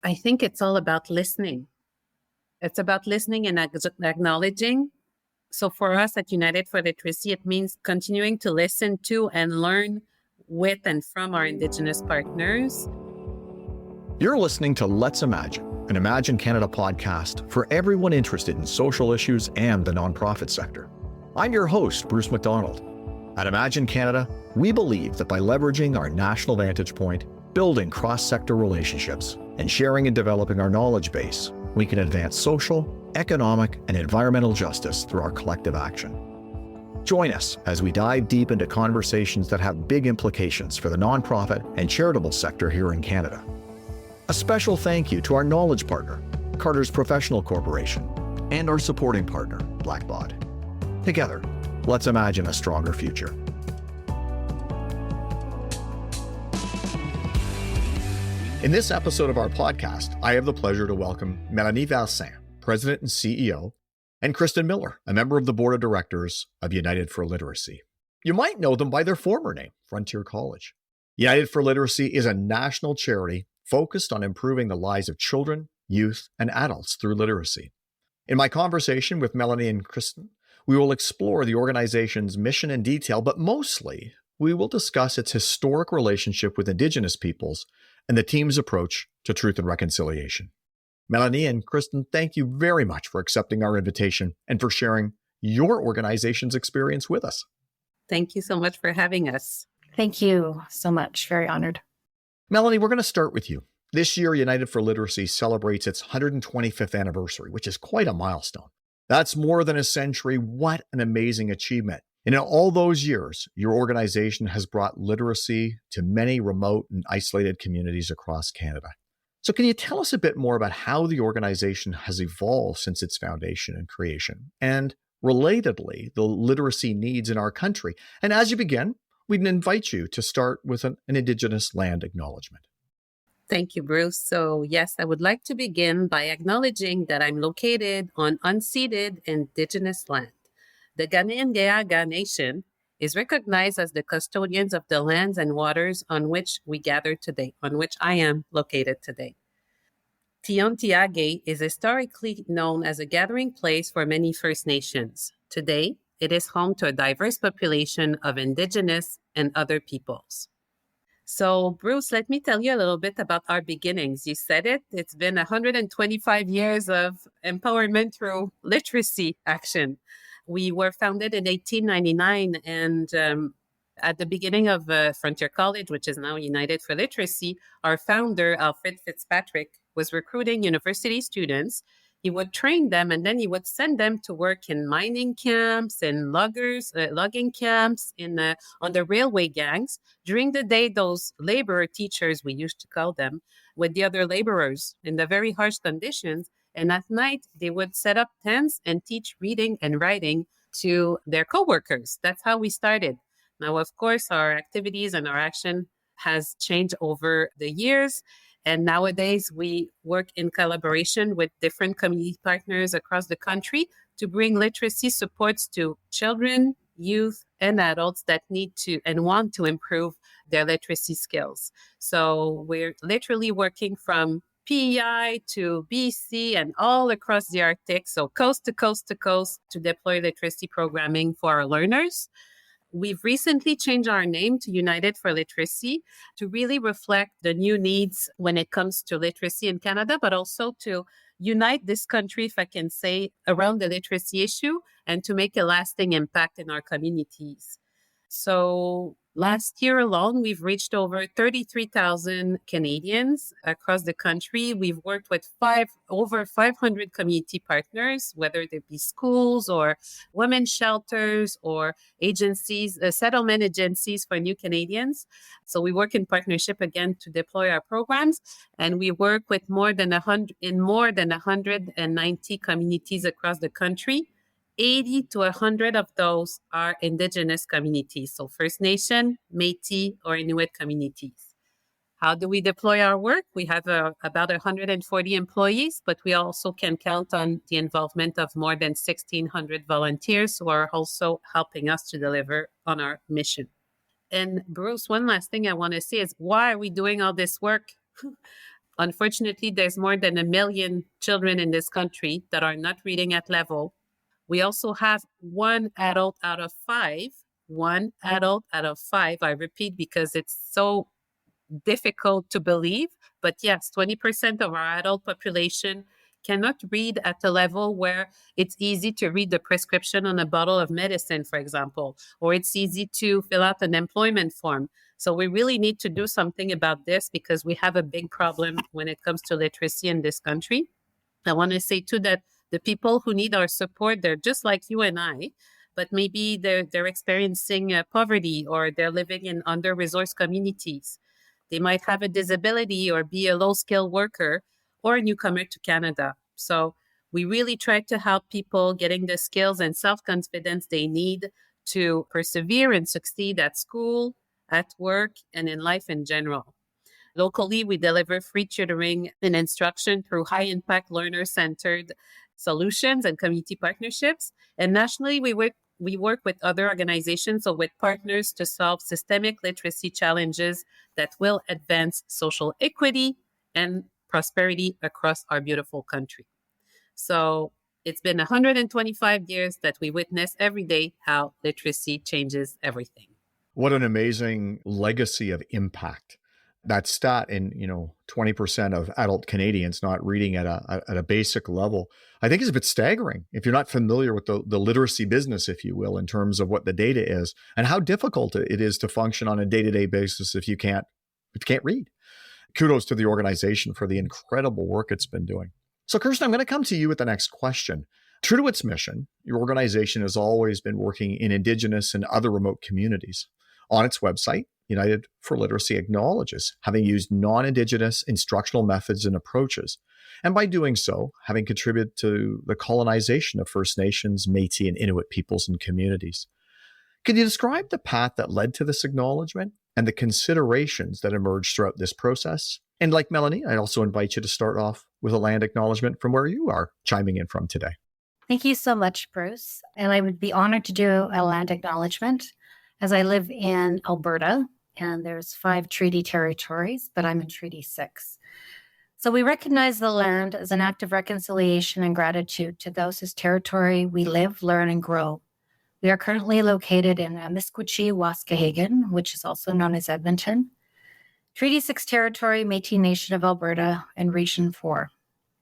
I think it's all about listening. It's about listening and acknowledging. So for us at United for Literacy, it means continuing to listen to and learn with and from our Indigenous partners. You're listening to Let's Imagine, an Imagine Canada podcast for everyone interested in social issues and the nonprofit sector. I'm your host, Bruce McDonald. At Imagine Canada, we believe that by leveraging our national vantage point, building cross-sector relationships, and sharing and developing our knowledge base, we can advance social, economic, and environmental justice through our collective action. Join us as we dive deep into conversations that have big implications for the nonprofit and charitable sector here in Canada. A special thank you to our knowledge partner, Carter's Professional Corporation, and our supporting partner, Blackbaud. Together, let's imagine a stronger future. In this episode of our podcast, I have the pleasure to welcome Mélanie Valcin, President and CEO, and Kristen Miller, a member of the Board of Directors of United for Literacy. You might know them by their former name, Frontier College. United for Literacy is a national charity focused on improving the lives of children, youth, and adults through literacy. In my conversation with Mélanie and Kristen, we will explore the organization's mission in detail, but mostly we will discuss its historic relationship with Indigenous peoples and the team's approach to truth and reconciliation. Mélanie and Kristen, thank you very much for accepting our invitation and for sharing your organization's experience with us. Thank you so much for having us. Thank you so much. Very honored. Mélanie, we're going to start with you. This year, United for Literacy celebrates its 125th anniversary, which is quite a milestone. That's more than a century. What an amazing achievement. And in all those years, your organization has brought literacy to many remote and isolated communities across Canada. So can you tell us a bit more about how the organization has evolved since its foundation and creation? And relatedly, the literacy needs in our country. And as you begin, we'd invite you to start with an Indigenous land acknowledgement. Thank you, Bruce. So yes, I would like to begin by acknowledging that I'm located on unceded Indigenous land. The Ganéin-Gayaga Nation is recognized as the custodians of the lands and waters on which we gather today, on which I am located today. Tiontiage is historically known as a gathering place for many First Nations. Today, it is home to a diverse population of Indigenous and other peoples. So, Bruce, let me tell you a little bit about our beginnings. You said it. It's been 125 years of empowerment through literacy action. We were founded in 1899, and at the beginning of Frontier College, which is now United for Literacy, our founder, Alfred Fitzpatrick, was recruiting university students. He would train them, and then he would send them to work in mining camps and logging camps, on the railway gangs. During the day, those laborer teachers, we used to call them, with the other laborers in the very harsh conditions. And at night, they would set up tents and teach reading and writing to their coworkers. That's how we started. Now, of course, our activities and our action has changed over the years. And nowadays, we work in collaboration with different community partners across the country to bring literacy supports to children, youth, and adults that need to and want to improve their literacy skills. So we're literally working from PEI to BC and all across the Arctic, so coast to coast to coast, to deploy literacy programming for our learners. We've recently changed our name to United for Literacy to really reflect the new needs when it comes to literacy in Canada, but also to unite this country, if I can say, around the literacy issue and to make a lasting impact in our communities. So last year alone, we've reached over 33,000 Canadians across the country. We've worked with over 500 community partners, whether they be schools or women's shelters or agencies, settlement agencies for new Canadians. So we work in partnership again to deploy our programs, and we work with more than 190 communities across the country. 80 to 100 of those are Indigenous communities, so First Nation, Métis, or Inuit communities. How do we deploy our work? We have about 140 employees, but we also can count on the involvement of more than 1,600 volunteers who are also helping us to deliver on our mission. And Bruce, one last thing I want to say is, why are we doing all this work? Unfortunately, there's more than 1 million children in this country that are not reading at level. We also have one adult out of five, I repeat, because it's so difficult to believe. But yes, 20% of our adult population cannot read at a level where it's easy to read the prescription on a bottle of medicine, for example, or it's easy to fill out an employment form. So we really need to do something about this because we have a big problem when it comes to literacy in this country. I want to say too that the people who need our support, they're just like you and I, but maybe they're experiencing poverty or they're living in under-resourced communities. They might have a disability or be a low-skilled worker or a newcomer to Canada. So we really try to help people getting the skills and self-confidence they need to persevere and succeed at school, at work, and in life in general. Locally, we deliver free tutoring and instruction through high-impact learner-centered solutions and community partnerships. And nationally, we work with other organizations or with partners to solve systemic literacy challenges that will advance social equity and prosperity across our beautiful country. So it's been 125 years that we witness every day how literacy changes everything. What an amazing legacy of impact. That stat in, 20% of adult Canadians not reading at a basic level, I think is a bit staggering if you're not familiar with the literacy business, if you will, in terms of what the data is and how difficult it is to function on a day-to-day basis if you can't read. Kudos to the organization for the incredible work it's been doing. So Kirsten, I'm going to come to you with the next question. True to its mission, your organization has always been working in Indigenous and other remote communities. On its website, United for Literacy acknowledges having used non-Indigenous instructional methods and approaches, and by doing so, having contributed to the colonization of First Nations, Métis and Inuit peoples and communities. Can you describe the path that led to this acknowledgement and the considerations that emerged throughout this process? And like Mélanie, I'd also invite you to start off with a land acknowledgement from where you are chiming in from today. Thank you so much, Bruce. And I would be honored to do a land acknowledgement as I live in Alberta, and there's 5 treaty territories, but I'm in Treaty 6. So we recognize the land as an act of reconciliation and gratitude to those whose territory we live, learn, and grow. We are currently located in Amiskwaci, Waskahegan, which is also known as Edmonton, Treaty 6 territory, Métis Nation of Alberta, and Region 4.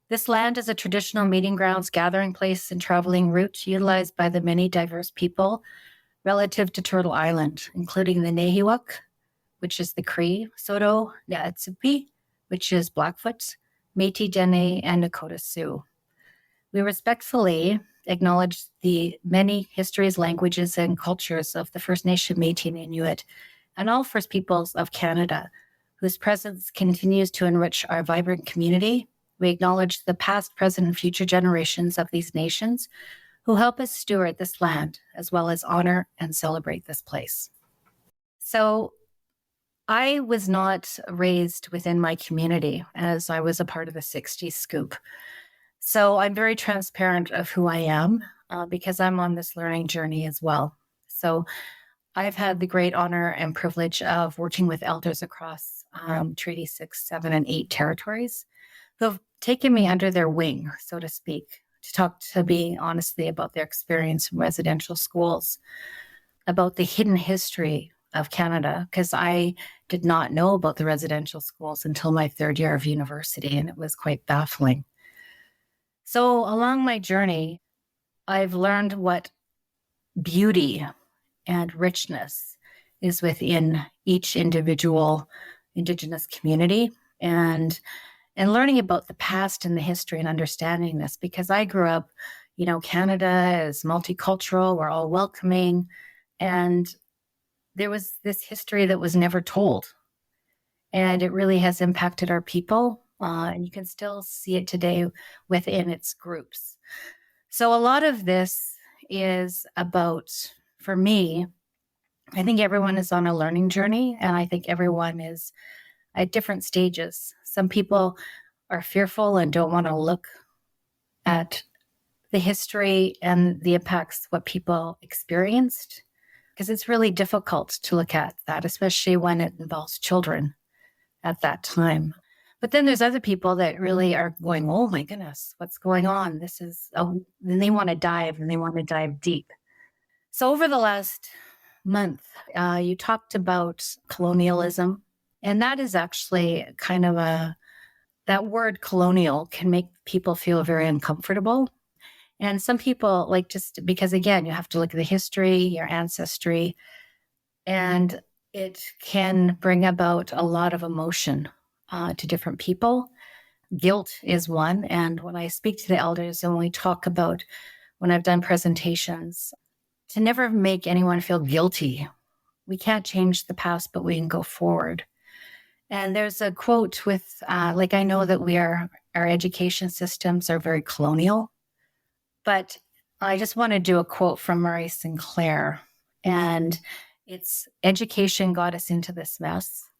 This land is a traditional meeting grounds, gathering place, and traveling route utilized by the many diverse people relative to Turtle Island, including the Nahiwak, which is the Cree, Saulteaux, Naatsupi, which is Blackfoot, Métis Dene, and Nakota Sioux. We respectfully acknowledge the many histories, languages, and cultures of the First Nation, Métis and Inuit, and all First Peoples of Canada, whose presence continues to enrich our vibrant community. We acknowledge the past, present, and future generations of these nations who help us steward this land, as well as honor and celebrate this place. So I was not raised within my community, as I was a part of the 60s scoop. So I'm very transparent of who I am because I'm on this learning journey as well. So I've had the great honor and privilege of working with elders across Treaty 6, 7, and 8 territories who have taken me under their wing, so to speak, to talk to me honestly about their experience in residential schools, about the hidden history of Canada, because I did not know about the residential schools until my 3rd year of university, and it was quite baffling. So along my journey, I've learned what beauty and richness is within each individual Indigenous community, and learning about the past and the history and understanding this, because I grew up, Canada is multicultural, we're all welcoming, and there was this history that was never told. And it really has impacted our people, and you can still see it today within its groups. So a lot of this is about, for me, I think everyone is on a learning journey, and I think everyone is at different stages. Some people are fearful and don't want to look at the history and the impacts, what people experienced, because it's really difficult to look at that, especially when it involves children at that time. But then there's other people that really are going, oh my goodness, what's going on? Then they want to dive and they want to dive deep. So over the last month, you talked about colonialism, and that is actually kind of that word colonial can make people feel very uncomfortable. And some people like just because, again, you have to look at the history, your ancestry, and it can bring about a lot of emotion to different people. Guilt is one. And when I speak to the elders and we talk about when I've done presentations, to never make anyone feel guilty. We can't change the past, but we can go forward. And there's a quote with, I know that our education systems are very colonial, but I just want to do a quote from Murray Sinclair. And it's education got us into this mess,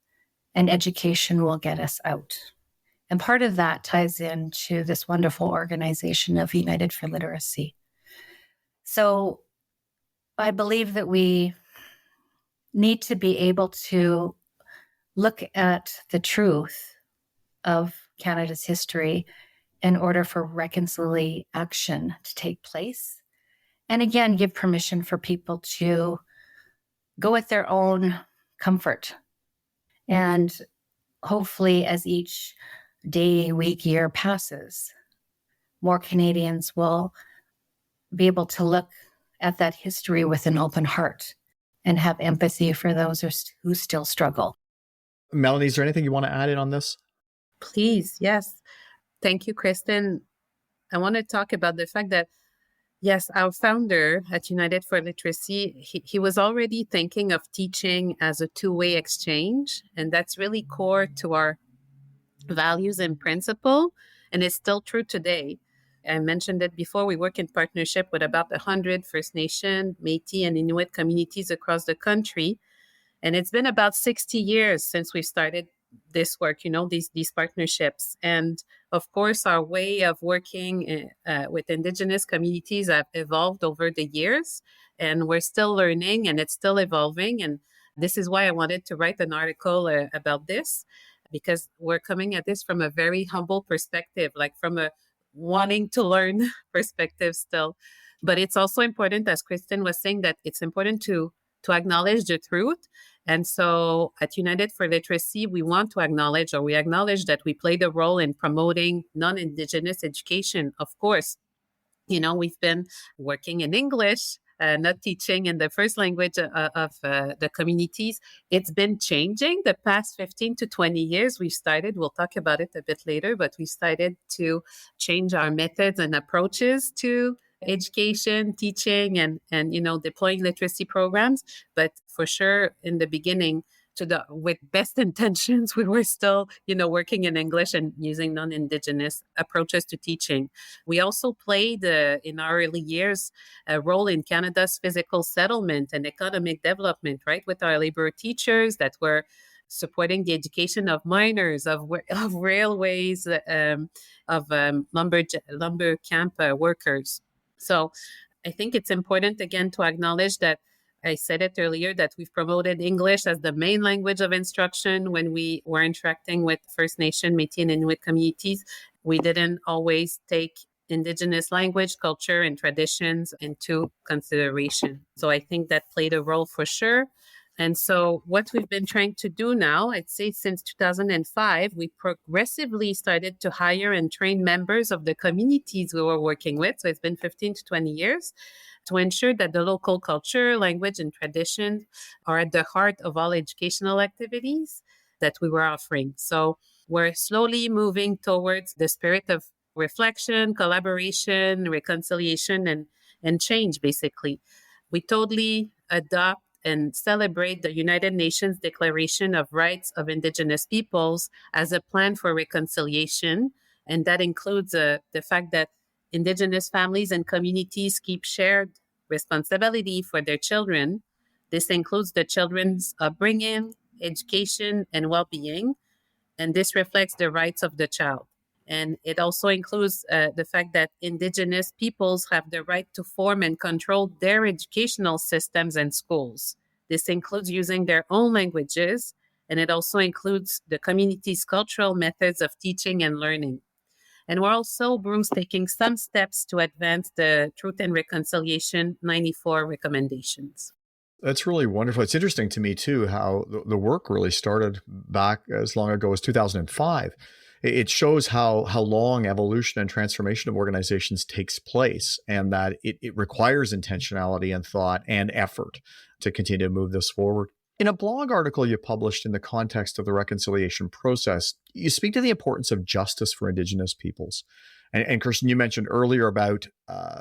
and education will get us out. And part of that ties into this wonderful organization of United for Literacy. So I believe that we need to be able to look at the truth of Canada's history in order for reconciliation to take place. And again, give permission for people to go at their own comfort. And hopefully, as each day, week, year passes, more Canadians will be able to look at that history with an open heart and have empathy for those who still struggle. Melanie, is there anything you want to add in on this? Please, yes. Thank you, Kristen. I want to talk about the fact that, yes, our founder at United for Literacy, he was already thinking of teaching as a two-way exchange, and that's really core to our values and principle, and it's still true today. I mentioned it before, we work in partnership with about 100 First Nation, Métis and Inuit communities across the country. And it's been about 60 years since we started this work, these partnerships. And of course, our way of working with Indigenous communities have evolved over the years, and we're still learning and it's still evolving. And this is why I wanted to write an article about this, because we're coming at this from a very humble perspective, like from a wanting to learn perspective still. But it's also important, as Kristen was saying, that it's important to acknowledge the truth. And so at United for Literacy, we acknowledge that we played a role in promoting non-Indigenous education. Of course, we've been working in English, not teaching in the first language of the communities. It's been changing the past 15 to 20 years. We'll talk about it a bit later, but we started to change our methods and approaches to education, teaching, and deploying literacy programs. But for sure, in the beginning, with best intentions, we were still, working in English and using non-Indigenous approaches to teaching. We also played, in our early years, a role in Canada's physical settlement and economic development, right, with our labor teachers that were supporting the education of miners, of railways, of lumber camp workers. So I think it's important, again, to acknowledge that I said it earlier, that we've promoted English as the main language of instruction when we were interacting with First Nation, Métis and Inuit communities. We didn't always take Indigenous language, culture, and traditions into consideration. So I think that played a role for sure. And so what we've been trying to do now, I'd say since 2005, we progressively started to hire and train members of the communities we were working with. So it's been 15 to 20 years to ensure that the local culture, language, and tradition are at the heart of all educational activities that we were offering. So we're slowly moving towards the spirit of reflection, collaboration, reconciliation, and change, basically. We totally adopt and celebrate the United Nations Declaration of Rights of Indigenous Peoples as a plan for reconciliation. And that includes the fact that Indigenous families and communities keep shared responsibility for their children. This includes the children's upbringing, education, and well-being. And this reflects the rights of the child. And it also includes the fact that Indigenous peoples have the right to form and control their educational systems and schools. This includes using their own languages And it also includes the community's cultural methods of teaching and learning. And we're also, Bruce, taking some steps to advance the Truth and Reconciliation 94 recommendations. That's really wonderful. It's interesting to me, too, how the work really started back as long ago as 2005. It shows how long evolution and transformation of organizations takes place, and that it requires intentionality and thought and effort to continue to move this forward. In a blog article you published in the context of the reconciliation process, you speak to the importance of justice for Indigenous peoples. And Kristen, you mentioned earlier about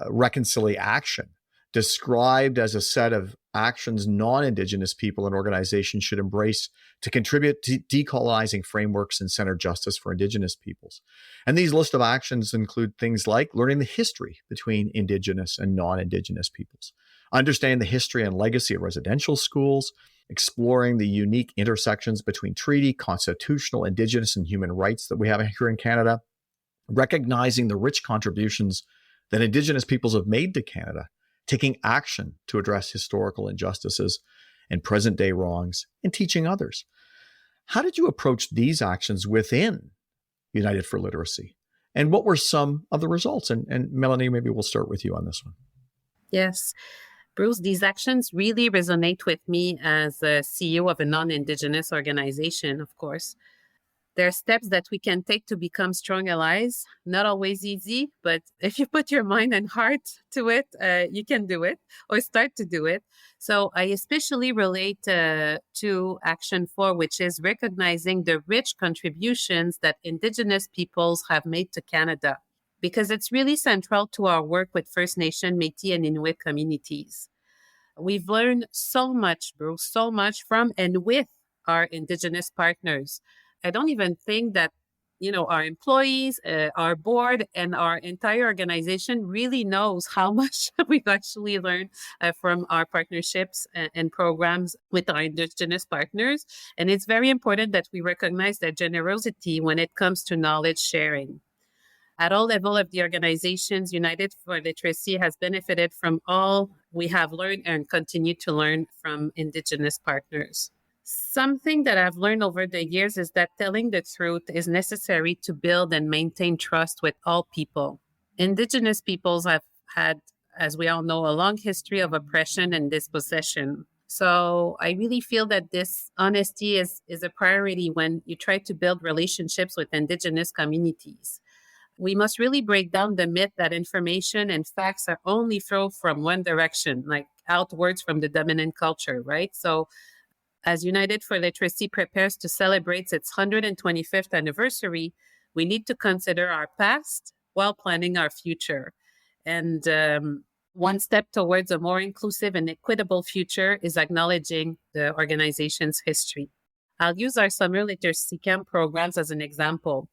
reconciliation, described as a set of actions non-Indigenous people and organizations should embrace to contribute to decolonizing frameworks and center justice for Indigenous peoples. And these list of actions include things like learning the history between Indigenous and non-Indigenous peoples, understanding the history and legacy of residential schools, exploring the unique intersections between treaty, constitutional, Indigenous, and human rights that we have here in Canada, recognizing the rich contributions that Indigenous peoples have made to Canada, taking action to address historical injustices and present-day wrongs, and teaching others. How did you approach these actions within United for Literacy? And what were some of the results? And Mélanie, maybe we'll start with you on this one. Yes. Bruce, these actions really resonate with me as a CEO of a non-Indigenous organization, of course. There are steps that we can take to become strong allies. Not always easy, but if you put your mind and heart to it, you can do it or start to do it. So I especially relate to Action 4, which is recognizing the rich contributions that Indigenous peoples have made to Canada, because it's really central to our work with First Nation, Métis and Inuit communities. We've learned so much, Bruce, so much from and with our Indigenous partners. I don't even think that, our employees, our board, and our entire organization really knows how much we've actually learned from our partnerships and programs with our Indigenous partners. And it's very important that we recognize their generosity when it comes to knowledge sharing. At all levels of the organizations, United for Literacy has benefited from all we have learned and continue to learn from Indigenous partners. Something that I've learned over the years is that telling the truth is necessary to build and maintain trust with all people. Indigenous peoples have had, as we all know, a long history of oppression and dispossession. So I really feel that this honesty is a priority when you try to build relationships with Indigenous communities. We must really break down the myth that information and facts are only thrown from one direction, like outwards from the dominant culture, right? So as United for Literacy prepares to celebrate its 125th anniversary, we need to consider our past while planning our future. And one step towards a more inclusive and equitable future is acknowledging the organization's history. I'll use our summer literacy camp programs as an example.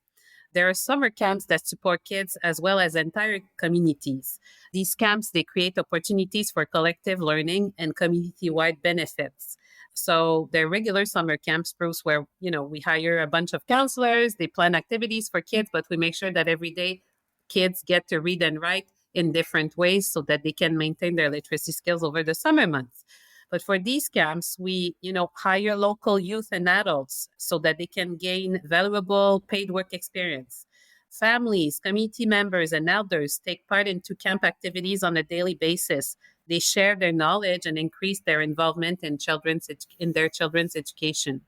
There are summer camps that support kids as well as entire communities. These camps, they create opportunities for collective learning and community-wide benefits. So they're regular summer camps, Bruce, where, we hire a bunch of counselors, they plan activities for kids, but we make sure that every day kids get to read and write in different ways so that they can maintain their literacy skills over the summer months. But for these camps, we, hire local youth and adults so that they can gain valuable paid work experience. Families, community members, and elders take part into camp activities on a daily basis. They share their knowledge and increase their involvement in their children's education.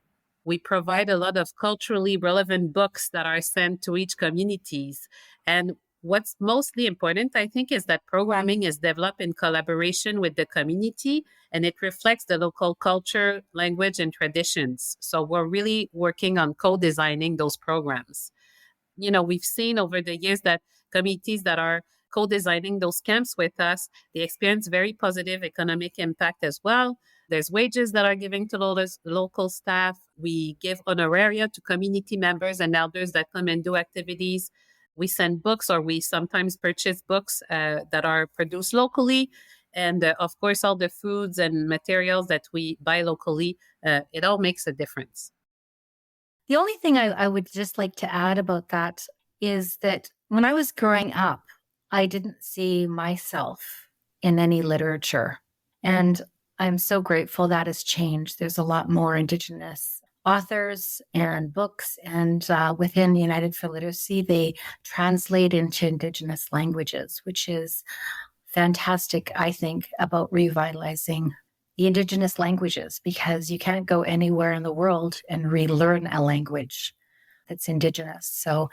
We provide a lot of culturally relevant books that are sent to each communities. And what's mostly important, I think, is that programming is developed in collaboration with the community, and it reflects the local culture, language, and traditions. So we're really working on co-designing those programs. We've seen over the years that communities that are co-designing those camps with us, they experience very positive economic impact as well. There's wages that are given to the local staff. We give honoraria to community members and elders that come and do activities. We send books, or we sometimes purchase books that are produced locally. And of course, all the foods and materials that we buy locally, it all makes a difference. The only thing I would just like to add about that is that when I was growing up, I didn't see myself in any literature. And I'm so grateful that has changed. There's a lot more Indigenous authors and books, and within United for Literacy, they translate into Indigenous languages, which is fantastic, I think, about revitalizing the Indigenous languages, because you can't go anywhere in the world and relearn a language that's Indigenous. So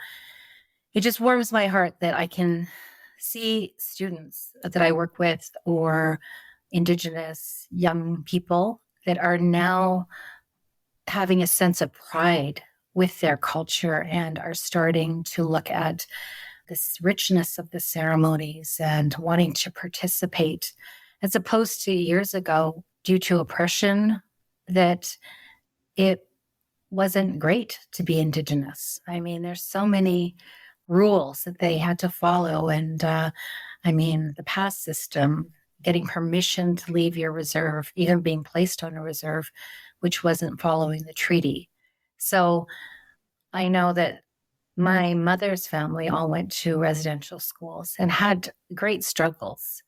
it just warms my heart that I can see students that I work with or Indigenous young people that are now having a sense of pride with their culture and are starting to look at this richness of the ceremonies and wanting to participate, as opposed to years ago, due to oppression, that it wasn't great to be Indigenous. I mean, there's so many rules that they had to follow. And the pass system, getting permission to leave your reserve, even being placed on a reserve, which wasn't following the treaty. So I know that my mother's family all went to residential schools and had great struggles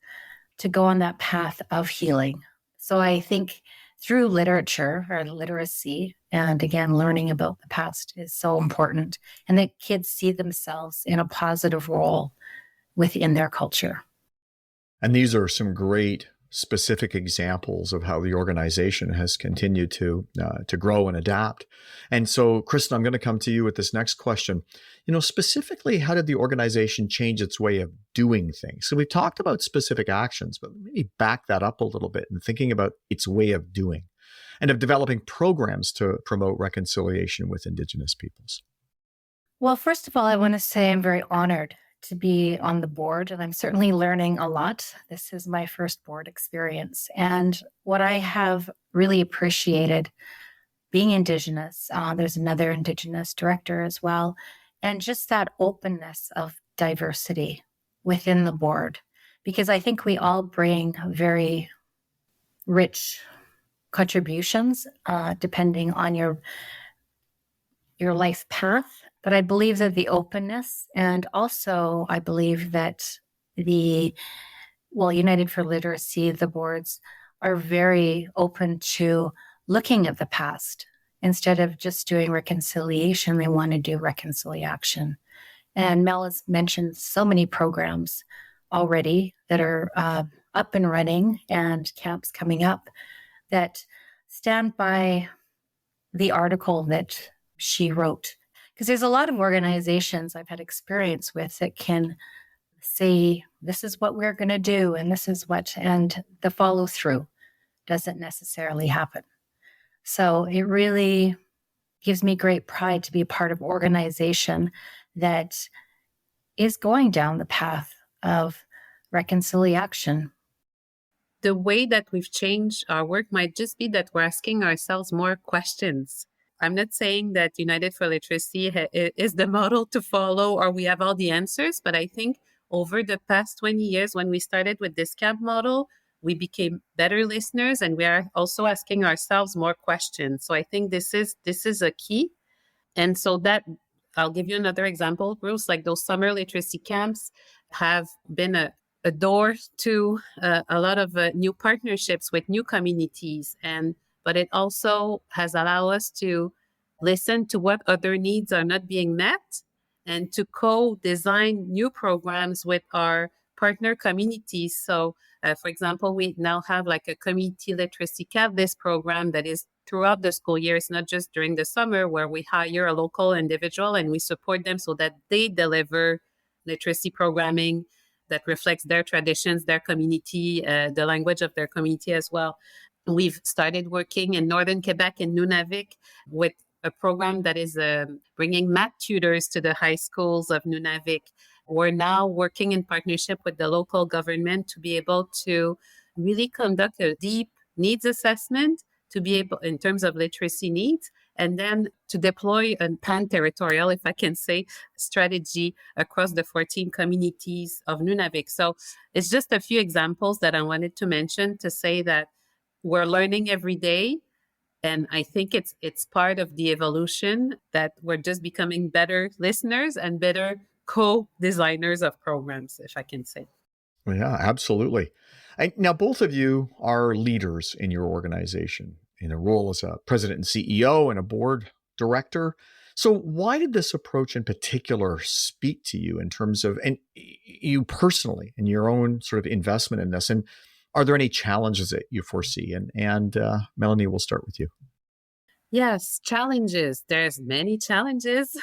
to go on that path of healing. So I think through literature or literacy, and again, learning about the past is so important, and that kids see themselves in a positive role within their culture. And these are some great specific examples of how the organization has continued to grow and adapt. And so, Kristen, I'm going to come to you with this next question. Specifically, how did the organization change its way of doing things? So we've talked about specific actions, but maybe back that up a little bit and thinking about its way of doing and of developing programs to promote reconciliation with Indigenous peoples. Well, first of all, I want to say I'm very honored to be on the board, and I'm certainly learning a lot. This is my first board experience. And what I have really appreciated being Indigenous, there's another Indigenous director as well, and just that openness of diversity within the board, because I think we all bring very rich contributions depending on your life path. But I believe that the openness, and also I believe that United for Literacy, the boards are very open to looking at the past. Instead of just doing reconciliation, they want to do reconciliation. And Mel has mentioned so many programs already that are up and running, and camps coming up that stand by the article that she wrote. Because there's a lot of organizations I've had experience with that can say, this is what we're going to do, and this is what, and the follow through doesn't necessarily happen. So it really gives me great pride to be a part of an organization that is going down the path of reconciliation. The way that we've changed our work might just be that we're asking ourselves more questions. I'm not saying that United for Literacy is the model to follow or we have all the answers, but I think over the past 20 years, when we started with this camp model, we became better listeners, and we are also asking ourselves more questions. So I think this is a key. And so that, I'll give you another example, Bruce, like those summer literacy camps have been a door to a lot of new partnerships with new communities. But it also has allowed us to listen to what other needs are not being met and to co-design new programs with our partner communities. So, for example, we now have like a community literacy camp, this program that is throughout the school year. It's not just during the summer, where we hire a local individual and we support them so that they deliver literacy programming that reflects their traditions, their community, the language of their community as well. We've started working in Northern Quebec in Nunavik with a program that is bringing math tutors to the high schools of Nunavik. We're now working in partnership with the local government to be able to really conduct a deep needs assessment to be able, in terms of literacy needs, and then to deploy a pan-territorial, if I can say, strategy across the 14 communities of Nunavik. So it's just a few examples that I wanted to mention to say that we're learning every day. And I think it's part of the evolution that we're just becoming better listeners and better co-designers of programs, if I can say. Yeah, absolutely. Now, both of you are leaders in your organization. in a role as a president and CEO and a board director. So why did this approach in particular speak to you in terms of, and you personally, and your own sort of investment in this? And are there any challenges that you foresee? And Mélanie, we'll start with you. Yes, challenges. There's many challenges,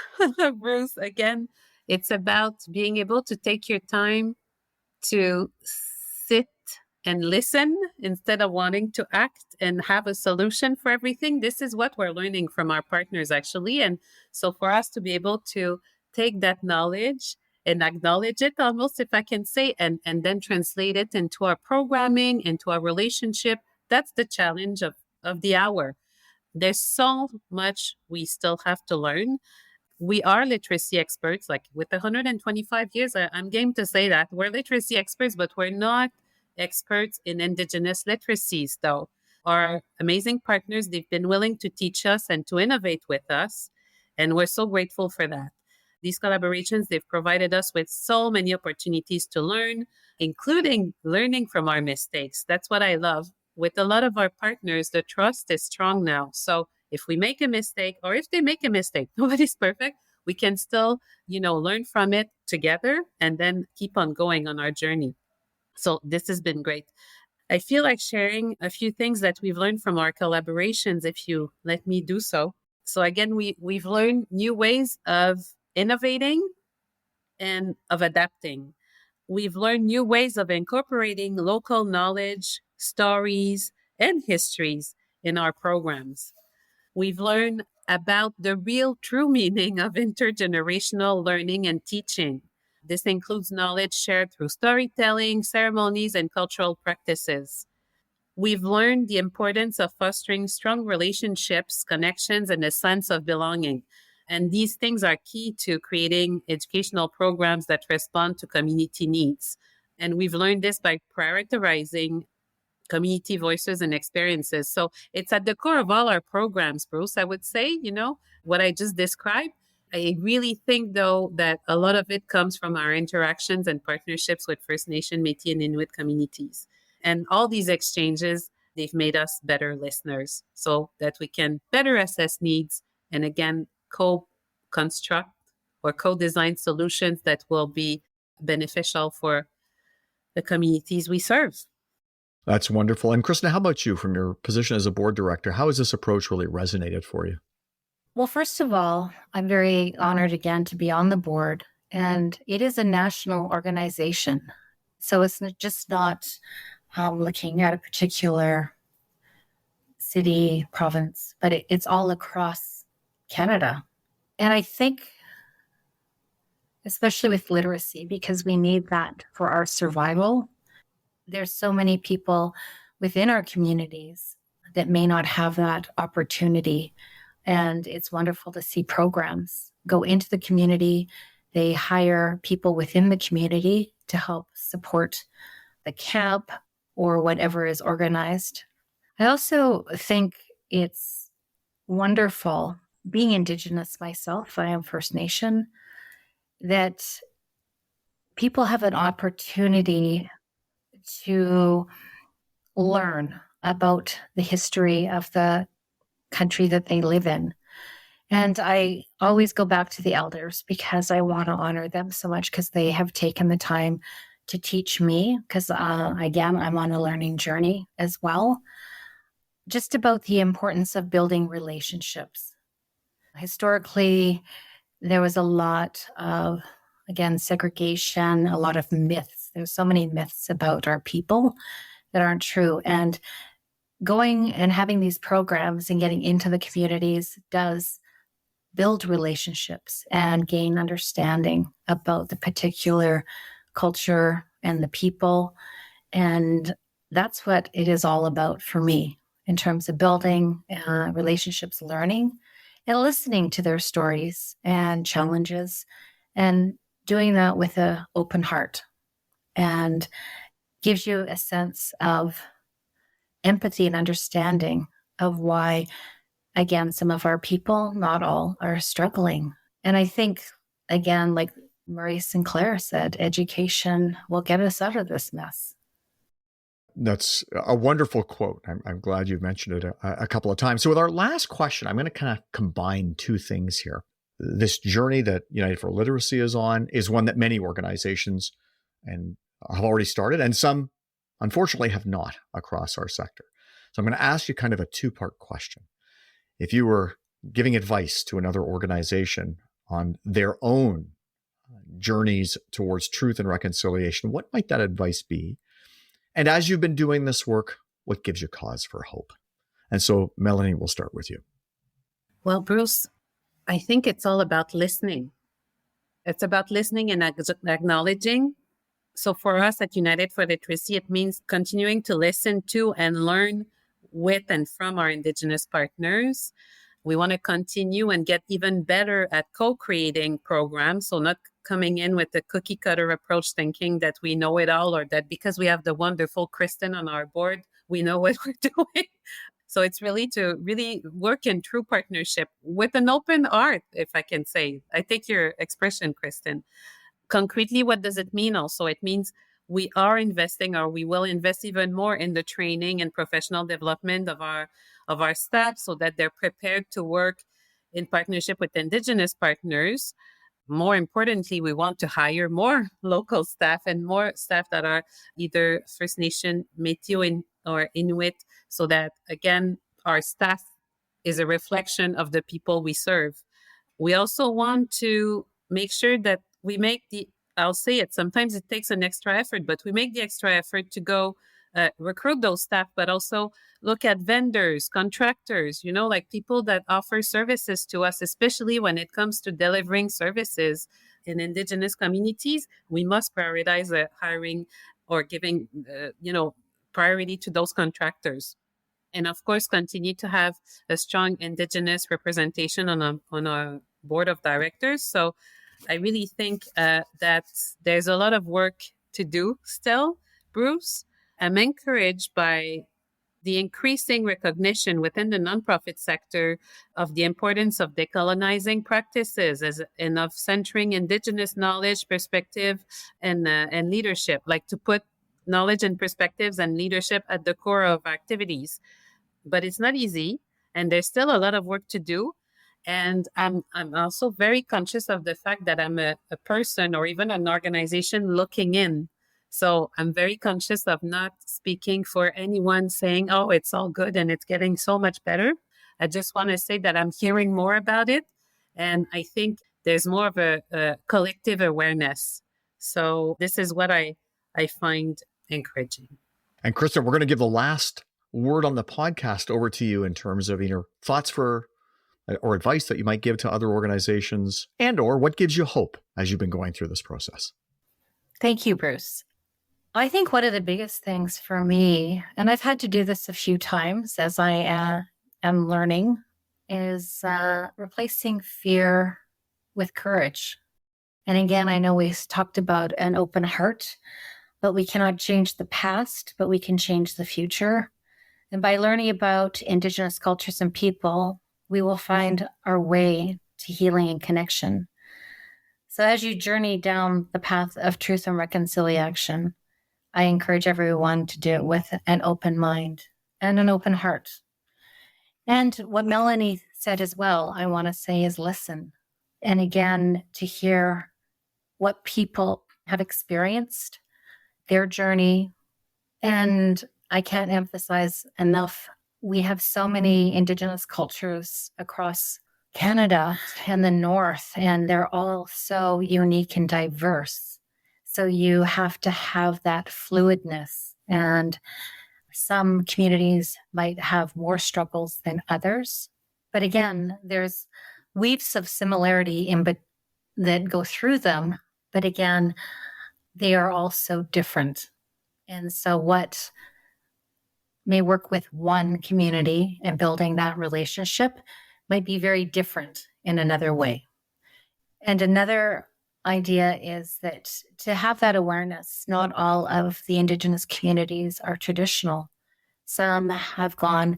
Bruce. Again, it's about being able to take your time to sit and listen instead of wanting to act and have a solution for everything. This is what we're learning from our partners, actually. And so for us to be able to take that knowledge and acknowledge it almost, if I can say, and then translate it into our programming, into our relationship, that's the challenge of the hour. There's so much we still have to learn. We are literacy experts, like with 125 years, I'm game to say that we're literacy experts, but we're not experts in Indigenous literacies, though. Our amazing partners, they've been willing to teach us and to innovate with us, and we're so grateful for that. These collaborations, they've provided us with so many opportunities to learn, including learning from our mistakes. That's what I love. With a lot of our partners, the trust is strong now. So if we make a mistake, or if they make a mistake, nobody's perfect, we can still, learn from it together and then keep on going on our journey. So this has been great. I feel like sharing a few things that we've learned from our collaborations, if you let me do so. So again, we've learned new ways of innovating and of adapting. We've learned new ways of incorporating local knowledge, stories, and histories in our programs. We've learned about the real true meaning of intergenerational learning and teaching. This includes knowledge shared through storytelling, ceremonies, and cultural practices. We've learned the importance of fostering strong relationships, connections, and a sense of belonging. And these things are key to creating educational programs that respond to community needs. And we've learned this by prioritizing community voices and experiences. So it's at the core of all our programs, Bruce, I would say, what I just described. I really think, though, that a lot of it comes from our interactions and partnerships with First Nation, Métis and Inuit communities. And all these exchanges, they've made us better listeners so that we can better assess needs and, again, co-construct or co-design solutions that will be beneficial for the communities we serve. That's wonderful. And Kristen, how about you from your position as a board director? How has this approach really resonated for you? Well, first of all, I'm very honored again to be on the board, and it is a national organization. So it's just not looking at a particular city, province, but it's all across Canada. And I think, especially with literacy, because we need that for our survival, there's so many people within our communities that may not have that opportunity. And it's wonderful to see programs go into the community. They hire people within the community to help support the camp or whatever is organized. I also think it's wonderful, being Indigenous myself, I am First Nation, that people have an opportunity to learn about the history of the country that they live in. And I always go back to the elders because I want to honor them so much because they have taken the time to teach me because, again, I'm on a learning journey as well, just about the importance of building relationships. Historically, there was a lot of, again, segregation, a lot of myths. There's so many myths about our people that aren't true. And going and having these programs and getting into the communities does build relationships and gain understanding about the particular culture and the people. And that's what it is all about for me in terms of building relationships, learning, and listening to their stories and challenges, and doing that with an open heart, and gives you a sense of empathy and understanding of why, again, some of our people, not all, are struggling. And I think, again, like Maurice Sinclair said, education will get us out of this mess. That's a wonderful quote. I'm glad you've mentioned it a couple of times. So with our last question, I'm going to kind of combine two things here. This journey that United for Literacy is on is one that many organizations and have already started, and some, unfortunately, have not across our sector. So I'm going to ask you kind of a two-part question. If you were giving advice to another organization on their own journeys towards truth and reconciliation, what might that advice be? And as you've been doing this work, what gives you cause for hope? And so, Mélanie, we'll start with you. Well, Bruce, I think it's all about listening. It's about listening and acknowledging. So for us at United for Literacy, it means continuing to listen to and learn with and from our Indigenous partners. We want to continue and get even better at co-creating programs. So not coming in with a cookie cutter approach, thinking that we know it all, or that because we have the wonderful Kristen on our board, we know what we're doing. So it's really to really work in true partnership with an open heart, if I can say. I take your expression, Kristen. Concretely, what does it mean also? It means we are investing, or we will invest even more in the training and professional development of our staff so that they're prepared to work in partnership with Indigenous partners. More importantly, we want to hire more local staff and more staff that are either First Nation, Métis or Inuit, so that, again, our staff is a reflection of the people we serve. We also want to make sure that we make I'll say it, sometimes it takes an extra effort, but we make the extra effort to go recruit those staff, but also look at vendors, contractors, like people that offer services to us, especially when it comes to delivering services in Indigenous communities. We must prioritize hiring or giving, priority to those contractors. And of course, continue to have a strong Indigenous representation on our board of directors. So I really think that there's a lot of work to do still, Bruce. I'm encouraged by the increasing recognition within the nonprofit sector of the importance of decolonizing practices and of centering Indigenous knowledge, perspective, and leadership, like to put knowledge and perspectives and leadership at the core of activities. But it's not easy, and there's still a lot of work to do. And I'm also very conscious of the fact that I'm a person or even an organization looking in. So I'm very conscious of not speaking for anyone saying, oh, it's all good and it's getting so much better. I just want to say that I'm hearing more about it. And I think there's more of a collective awareness. So this is what I find encouraging. And Kristen, we're going to give the last word on the podcast over to you in terms of your thoughts for or advice that you might give to other organizations, and or what gives you hope as you've been going through this process. Thank you, Bruce. I think one of the biggest things for me, and I've had to do this a few times as I am learning, is replacing fear with courage. And again, I know we talked about an open heart, but we cannot change the past, but we can change the future. And by learning about Indigenous cultures and people, we will find our way to healing and connection. So as you journey down the path of truth and reconciliation, I encourage everyone to do it with an open mind and an open heart. And what Mélanie said as well, I want to say is listen. And again, to hear what people have experienced, their journey. And I can't emphasize enough, we have so many Indigenous cultures across Canada and the North, and they're all so unique and diverse. So you have to have that fluidness. And some communities might have more struggles than others. But again, there's weaves of similarity that go through them. But again, they are all so different. And so what may work with one community and building that relationship might be very different in another way. And another idea is that to have that awareness, not all of the Indigenous communities are traditional. Some have gone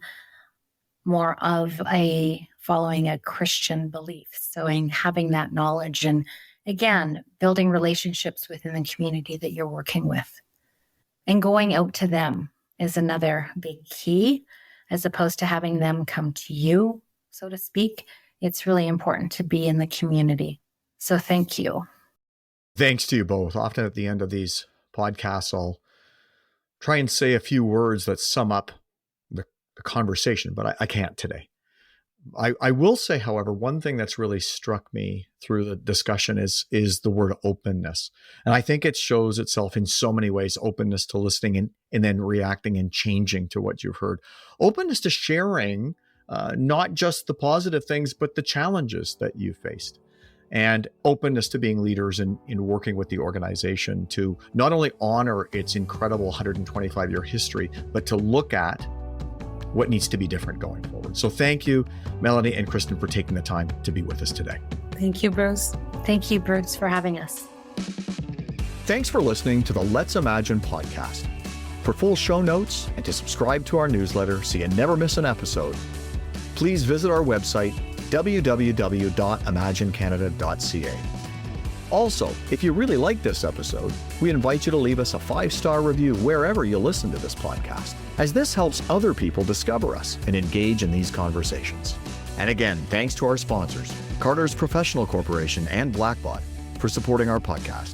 more of following a Christian belief. So in having that knowledge and, again, building relationships within the community that you're working with and going out to them is another big key, as opposed to having them come to you, so to speak. It's really important to be in the community. So thank you. Thanks to you both. Often at the end of these podcasts, I'll try and say a few words that sum up the conversation, but I can't today. I will say, however, one thing that's really struck me through the discussion is the word openness. And I think it shows itself in so many ways: openness to listening and then reacting and changing to what you've heard. Openness to sharing not just the positive things, but the challenges that you faced. And openness to being leaders in working with the organization to not only honor its incredible 125-year history, but to look at what needs to be different going forward. So thank you, Mélanie and Kristen, for taking the time to be with us today. Thank you, Bruce. Thank you, Bruce, for having us. Thanks for listening to the Let's Imagine podcast. For full show notes and to subscribe to our newsletter so you never miss an episode, please visit our website, www.imaginecanada.ca. Also, if you really like this episode, we invite you to leave us a 5-star review wherever you listen to this podcast, as this helps other people discover us and engage in these conversations. And again, thanks to our sponsors, Carter's Professional Corporation and Blackbot, for supporting our podcast.